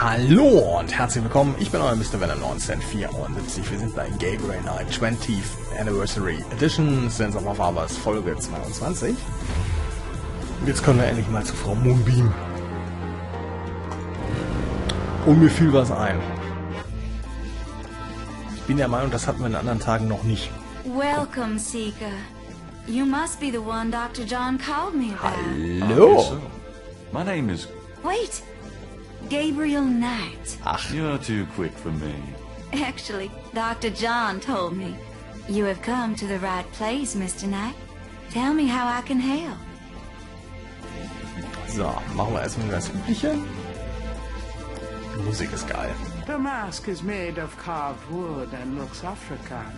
Hallo und herzlich willkommen, ich bin euer Mr. Venom 1974. Wir sind bei Gabriel Knight 20th Anniversary Edition, Sense of Fathers Folge 22. Und jetzt können wir endlich mal zu Frau Moonbeam. Und mir fiel was ein. Ich bin der Meinung, das hatten wir in anderen Tagen noch nicht. Welcome, Seeker. You must be the one Dr. John called me about. Hallo! So. My name is... Wait! Gabriel Knight. Ach, You're too quick for me. Actually, Dr. John told me. You have come to the right place, Mr. Knight. Tell me how I can help. so, machen wir erstmal das Übliche. Die Musik ist geil. The mask is made of carved wood and looks African.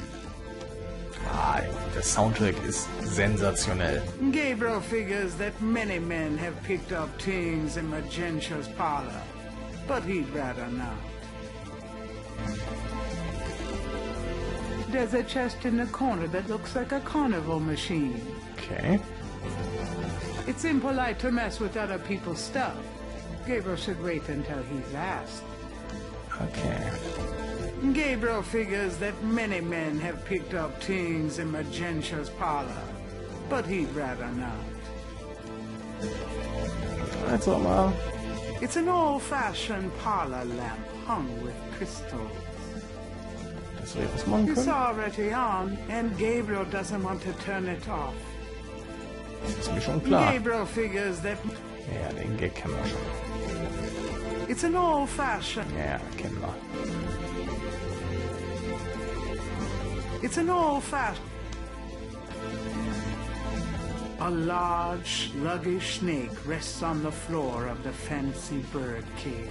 Ah, der Soundtrack ist sensationell. Gabriel figures that many men have picked up things in Magentia's parlor, but he'd rather not. There's a chest in the corner that looks like a carnival machine. Okay. It's impolite to mess with other people's stuff. Gabriel should wait until he's asked. Okay. Gabriel figures that many men have picked up things in Magentia's parlor, but he'd rather not. Jetzt auch mal. It's an old-fashioned parlor lamp hung with crystals. Dass wir was machen It's können. already on, and Gabriel doesn't want to turn it off. Das ist mir schon klar. Gabriel figures that Ja, den Gag kennen wir schon. it's an old-fashioned... Ja, kennen wir. It's an old-fashioned... A large, sluggish snake rests on the floor of the fancy bird cage.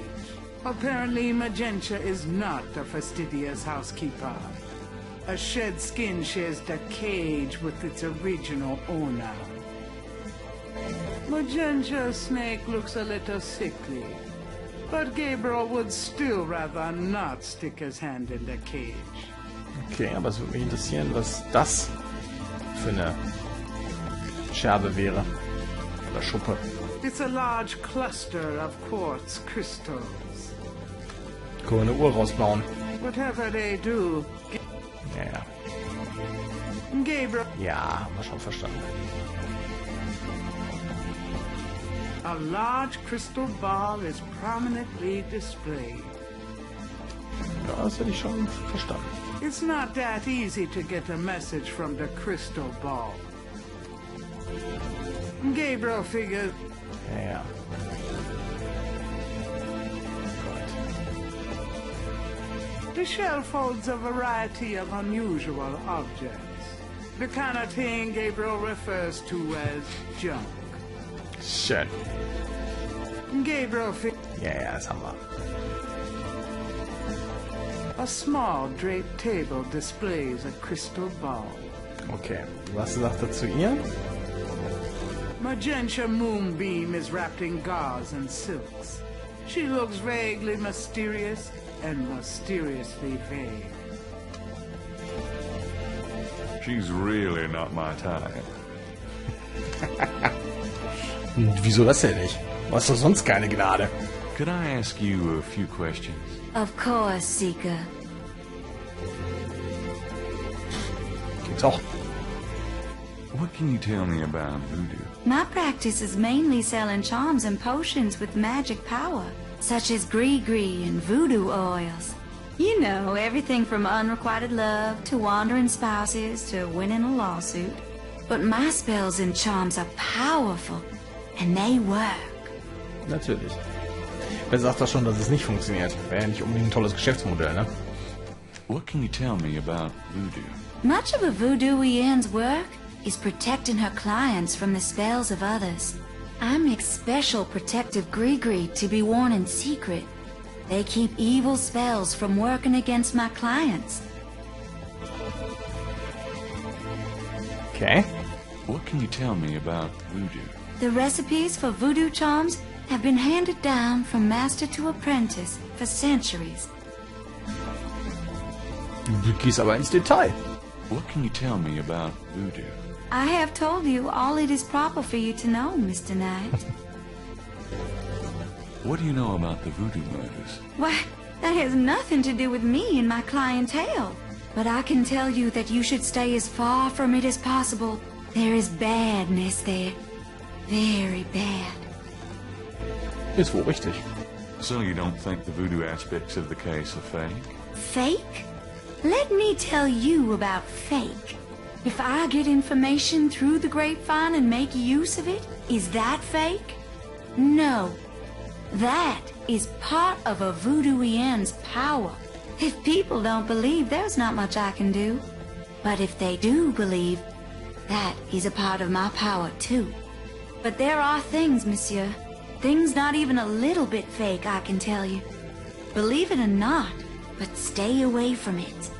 Apparently, Magentia is not a fastidious housekeeper. A shed skin shares the cage with its original owner. Magentia's snake looks a little sickly, but Gabriel would still rather not stick his hand in the cage. Okay, aber es würde mich interessieren, was das für eine Scherbe wäre. Oder Schuppe. It's a large cluster of quartz crystals. Können wir eine Uhr rausbauen. Whatever they do, Ja, Gabriel... ja, haben wir schon verstanden. A large crystal ball is prominently displayed. Ja, das hätte ich schon verstanden. It's not that easy to get a message from the crystal ball. Gabriel figures Ja. the shelf holds a variety of unusual objects. The kind of thing Gabriel refers to as junk. Schön. Gabriel figures Ja, das haben wir. a small draped table displays a crystal ball. Okay. Was sagt er zu ihr? Magenta Moonbeam is wrapped in gauze and silks. She looks vaguely mysterious and mysteriously vague. She's really not my type. Wieso das denn nicht? Du hast doch sonst keine Gnade. Could I ask you a few questions? Of course, Seeker. Geht's auch. What can you tell me about voodoo? My practice is mainly selling charms and potions with magic power, such as gree-gree and voodoo oils. You know, everything from unrequited love to wandering spouses to winning a lawsuit. But my spells and charms are powerful, and they work. Natürlich. Wer sagt das schon, dass es nicht funktioniert? Wäre ja nicht unbedingt ein tolles Geschäftsmodell, ne? What can you tell me about voodoo? Much of a voodooienne's work is protecting her clients from the spells of others. I make special protective gree-gree to be worn in secret. They keep evil spells from working against my clients. Okay. What can you tell me about voodoo? The recipes for voodoo charms have been handed down from master to apprentice for centuries. Du gehst aber ins Detail. What can you tell me about voodoo? I have told you all it is proper for you to know, Mr. Knight. What do you know about the voodoo murders? Why, that has nothing to do with me and my clientele. But I can tell you that you should stay as far from it as possible. There is badness there. Very bad. Ist wohl richtig. So you don't think the voodoo aspects of the case are fake? Fake? Let me tell you about fake. If I get information through the grapevine and make use of it, is that fake? No. That is part of a voodooienne's power. If people don't believe, there's not much I can do. But if they do believe, that is a part of my power too. But there are things, monsieur. Things not even a little bit fake, I can tell you. Believe it or not, but stay away from it.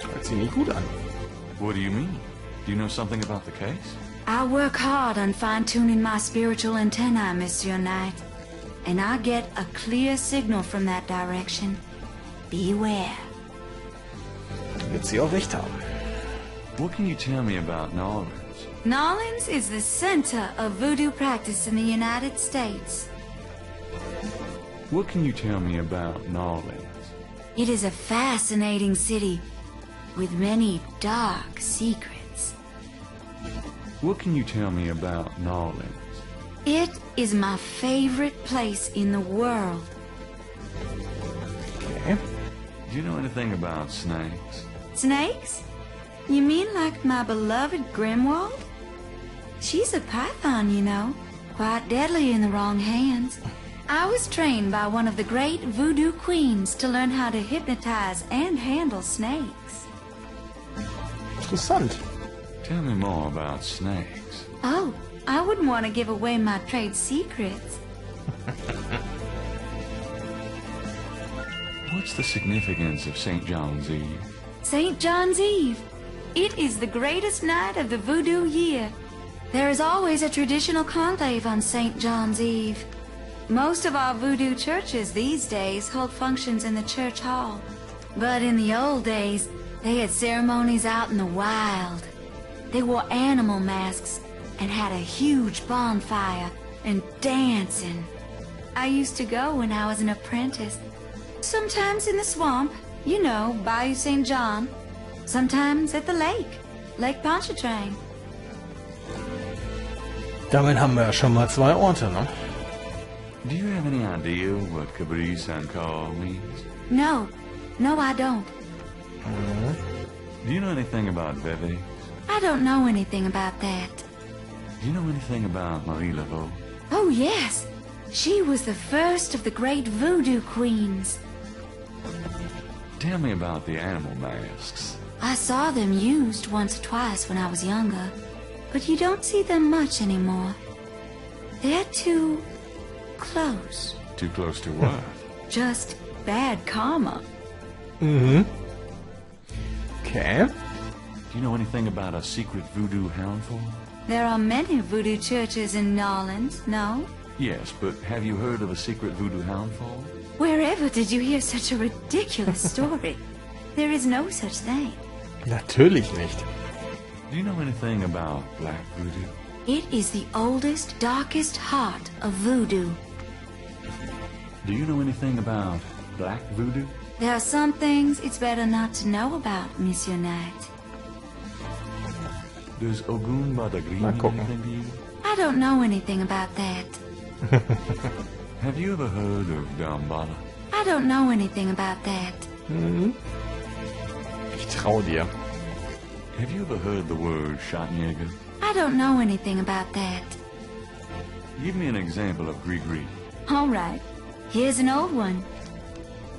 Hört sich nicht gut an. What do you mean? Do you know something about the case? I work hard on fine-tuning my spiritual antennae, Monsieur Knight. And I get a clear signal from that direction. Beware. Wird sie auch recht haben. What can you tell me about New Orleans? New Orleans is the center of voodoo practice in the United States. What can you tell me about New Orleans? It is a fascinating city with many dark secrets. What can you tell me about New Orleans? It is my favorite place in the world. Okay. Do you know anything about snakes? Snakes? You mean like my beloved Grimwald? She's a python, you know. Quite deadly in the wrong hands. I was trained by one of the great voodoo queens to learn how to hypnotize and handle snakes. Interessant. Tell me more about snakes. Oh, I wouldn't want to give away my trade secrets. What's the significance of St. John's Eve? St. John's Eve. It is the greatest night of the voodoo year. There is always a traditional conclave on St. John's Eve. Most of our voodoo churches these days hold functions in the church hall. But in the old days, they had ceremonies out in the wild. They wore animal masks and had a huge bonfire and dancing. I used to go when I was an apprentice. Sometimes in the swamp, you know, Bayou St. John. Sometimes at the lake, Lake Pontchartrain. Damit haben wir ja schon mal 2 Orte, ne? Do you have any idea what Cabrice and Call means? No, I don't. Do you know anything about Veve? I don't know anything about that. Do you know anything about Marie Laveau? Oh, yes. She was the first of the great voodoo queens. Tell me about the animal masks. I saw them used once or twice when I was younger, but you don't see them much anymore. They're too close. Too close to what? Just bad karma. Mhm. Okay. Do you know anything about a secret voodoo handful? There are many voodoo churches in New Orleans, no? Yes, but have you heard of a secret voodoo handful? Wherever did you hear such a ridiculous story? There is no such thing. Natürlich nicht. Do you know anything about black voodoo? It is the oldest, darkest heart of voodoo. Do you know anything about black voodoo? There are some things it's better not to know about, Monsieur Knight. Does Ogun Badagri Mal mean gucken. anything to you? I don't know anything about that. Have you ever heard of Dambala? I don't know anything about that. Mhm. Ich trau dir. Have you ever heard the word Schattenjäger? I don't know anything about that. Give me an example of Grigri. All right, here's an old one.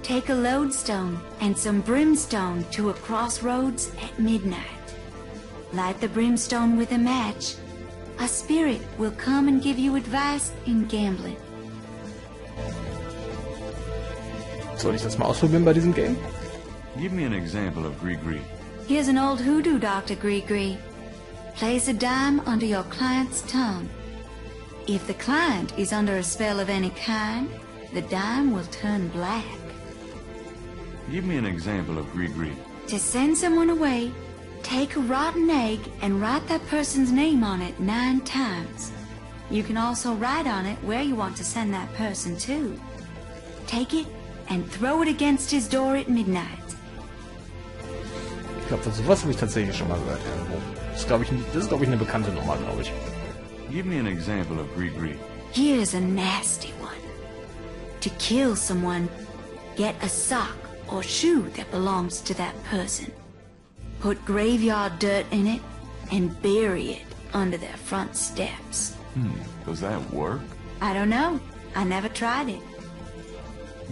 Take a lodestone and some brimstone to a crossroads at midnight. Light the brimstone with a match. A spirit will come and give you advice in gambling. Soll ich das mal ausprobieren bei diesem Game? Give me an example of Grigri. Here's an old hoodoo doctor, Gree. Place a dime under your client's tongue. If the client is under a spell of any kind, the dime will turn black. Give me an example of Grigri. To send someone away, take a rotten egg and write that person's name on it 9 times. You can also write on it where you want to send that person to. Take it and throw it against his door at midnight. Ich glaube, sowas habe ich tatsächlich schon mal gehört irgendwo. Das ist, glaube ich, eine bekannte Nummer, glaube ich. Give me an example of gree-gree. Here's a nasty one. To kill someone, get a sock or shoe that belongs to that person. Put graveyard dirt in it and bury it under their front steps. Does that work? I don't know. I never tried it.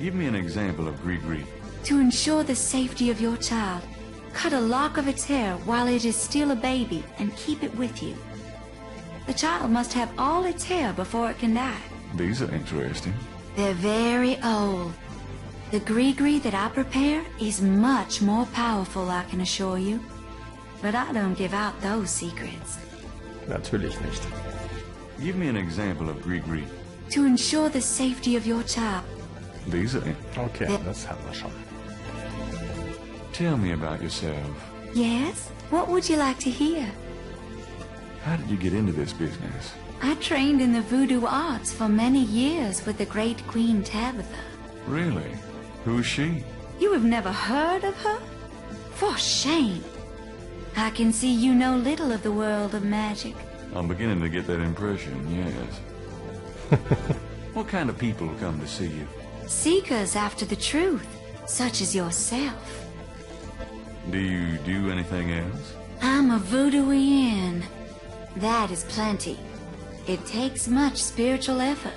Give me an example of gree-gree. To ensure the safety of your child, cut a lock of its hair while it is still a baby and keep it with you. The child must have all its hair before it can die. These are interesting. They're very old. The gree-gree that I prepare is much more powerful, I can assure you. But I don't give out those secrets. Natürlich nicht. Give me an example of gree-gree. To ensure the safety of your child. These are Okay, das haben wir schon. Tell me about yourself. Yes? What would you like to hear? How did you get into this business? I trained in the voodoo arts for many years with the great Queen Tabitha. Really? Who's she? You have never heard of her? For shame. I can see you know little of the world of magic. I'm beginning to get that impression, yes. What kind of people come to see you? Seekers after the truth, such as yourself. Do you do anything else? I'm a voodooian. That is plenty. It takes much spiritual effort.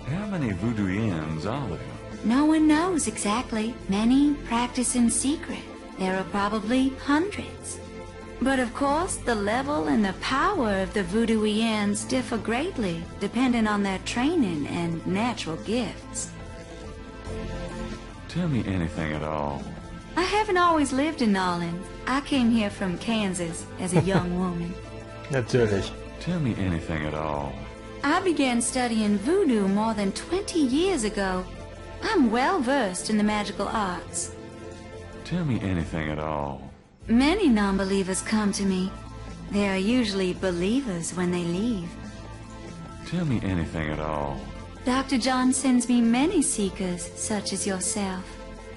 How many voodooians are there? No one knows exactly. Many practice in secret. There are probably hundreds. But of course, the level and the power of the voodooians differ greatly, depending on their training and natural gifts. Tell me anything at all. I haven't always lived in Alleingang. I came here from Kansas as a young woman. Natürlich. Tell me anything at all. I began studying voodoo more than 20 years ago. I'm well versed in the magical arts. Tell me anything at all. Many non-believers come to me. They are usually believers when they leave. Tell me anything at all. Dr. John sends me many seekers, such as yourself.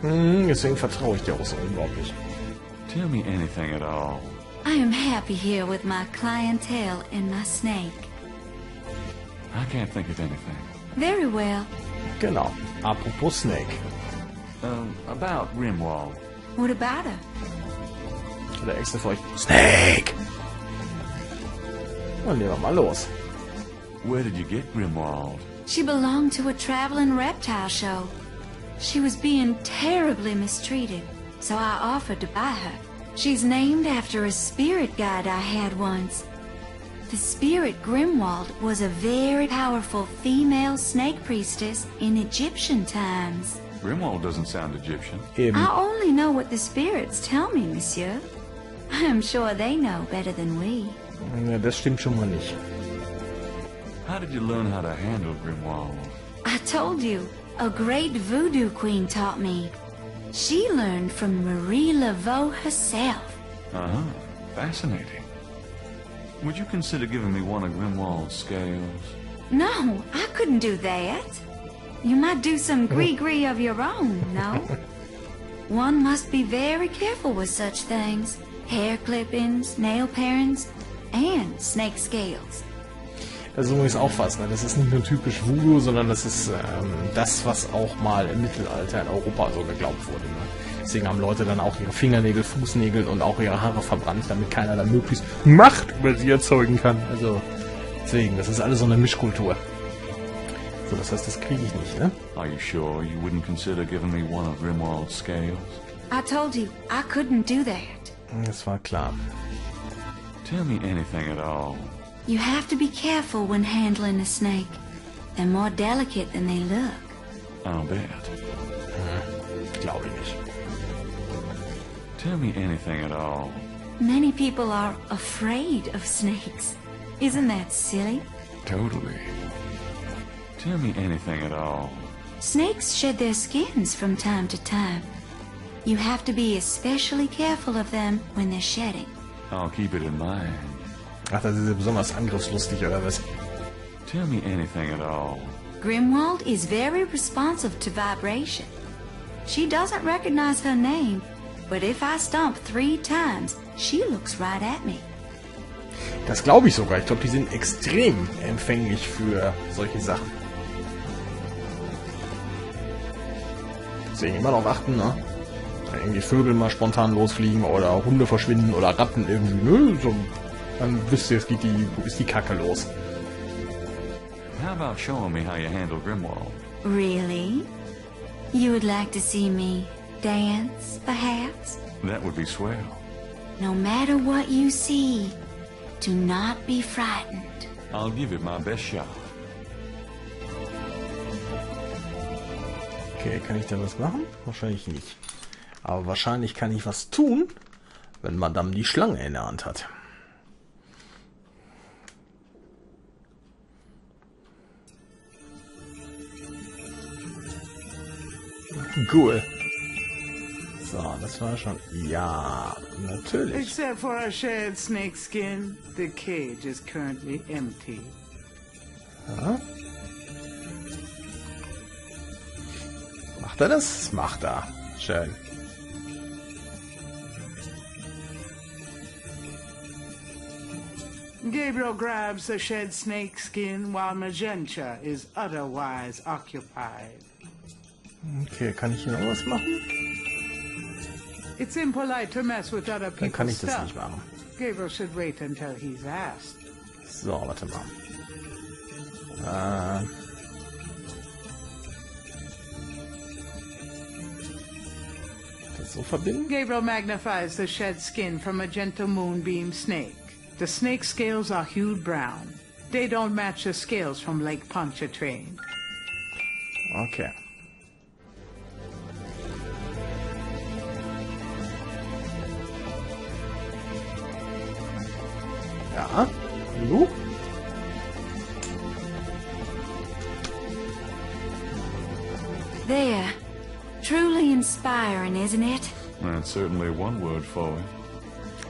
Deswegen vertraue ich dir auch so unglaublich. Tell me anything at all. I am happy here with my clientele and my snake. I can't think of anything. Very well. Genau. Apropos Snake. About Grimwald. What about her? Oder extra für euch. Snake! Dann legen wir mal los. Where did you get Grimwald? She belonged to a traveling reptile show. She was being terribly mistreated, so I offered to buy her. She's named after a spirit guide I had once. The spirit Grimwald was a very powerful female snake priestess in Egyptian times. Grimwald doesn't sound Egyptian. Eben. I only know what the spirits tell me, monsieur. I am sure they know better than we. Ja, das stimmt schon mal nicht. How did you learn how to handle Grimwald? I told you, a great voodoo queen taught me. She learned from Marie Laveau herself. Uh-huh. Fascinating. Would you consider giving me one of Grimwald's scales? No, I couldn't do that. You might do some gree-gree of your own, no? One must be very careful with such things. Hair clippings, nail parings, and snake scales. Das ist übrigens auch was, ne? Das ist nicht nur typisch Voodoo, sondern das ist das, was auch mal im Mittelalter in Europa so geglaubt wurde. Ne? Deswegen haben Leute dann auch ihre Fingernägel, Fußnägel und auch ihre Haare verbrannt, damit keiner dann möglichst Macht über sie erzeugen kann. Also deswegen, das ist alles so eine Mischkultur. So, das heißt, das kriege ich nicht, ne? Are you sure you wouldn't consider giving me one of Grimwald's scales? I told you, I couldn't do that. Das war klar. Tell me anything at all. You have to be careful when handling a snake. They're more delicate than they look. I'll bet. Glaube ich nicht. Tell me anything at all. Many people are afraid of snakes. Isn't that silly? Totally. Tell me anything at all. Snakes shed their skins from time to time. You have to be especially careful of them when they're shedding. I'll keep it in mind. Ach, das ist ja besonders angriffslustig, oder was? Tell me anything at all. Grimwald is very responsive to vibration. She doesn't recognize her name, but if I stomp 3 times, she looks right at me. Das glaube ich sogar. Ich glaube, die sind extrem empfänglich für solche Sachen. Deswegen immer darauf achten, ne? Wenn irgendwie Vögel mal spontan losfliegen oder Hunde verschwinden oder Ratten irgendwie, ne? So, dann wisst ihr, ist die Kacke los. How about showing me how you handle Grimwald? Really? You would like to see me dance, perhaps? That would be swell. No matter what you see, do not be frightened. I'll give it my best shot. Okay, kann ich da was machen? Wahrscheinlich nicht. Aber wahrscheinlich kann ich was tun, wenn Madame die Schlange in der Hand hat. Cool. So, das war schon... Ja, natürlich. Except for a shared snakeskin, the cage is currently empty. Ja. Macht er das? Macht er. Schön. Gabriel grabs the shed snakeskin while Magenta is otherwise occupied. Okay, kann ich hier noch was machen? It's impolite to mess with other Dann kann ich people's das stuff. nicht machen. Gabriel should wait until he's asked. So, warte mal. Das so verbinden? Gabriel magnifies the shed skin from Magenta Moonbeam snake. The snake scales are hued brown. They don't match the scales from Lake Pontchartrain. Okay. Ja, hallo? There. Truly inspiring, isn't it? That's certainly one word for it.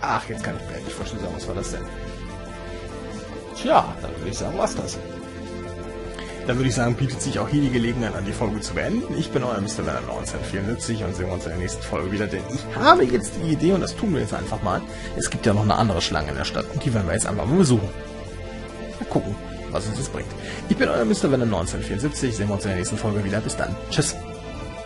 Ach, jetzt kann ich mir endlich vorstellen, was war das denn? Tja, dann würde ich sagen, was das. Dann würde ich sagen, bietet sich auch hier die Gelegenheit an, die Folge zu beenden. Ich bin euer Mr. Werner 1994 und sehen wir uns in der nächsten Folge wieder, denn ich habe jetzt die Idee, und das tun wir jetzt einfach mal, es gibt ja noch eine andere Schlange in der Stadt und die werden wir jetzt einfach mal besuchen. Mal gucken, was uns das bringt. Ich bin euer Mr. Werner 1974, sehen wir uns in der nächsten Folge wieder. Bis dann. Tschüss.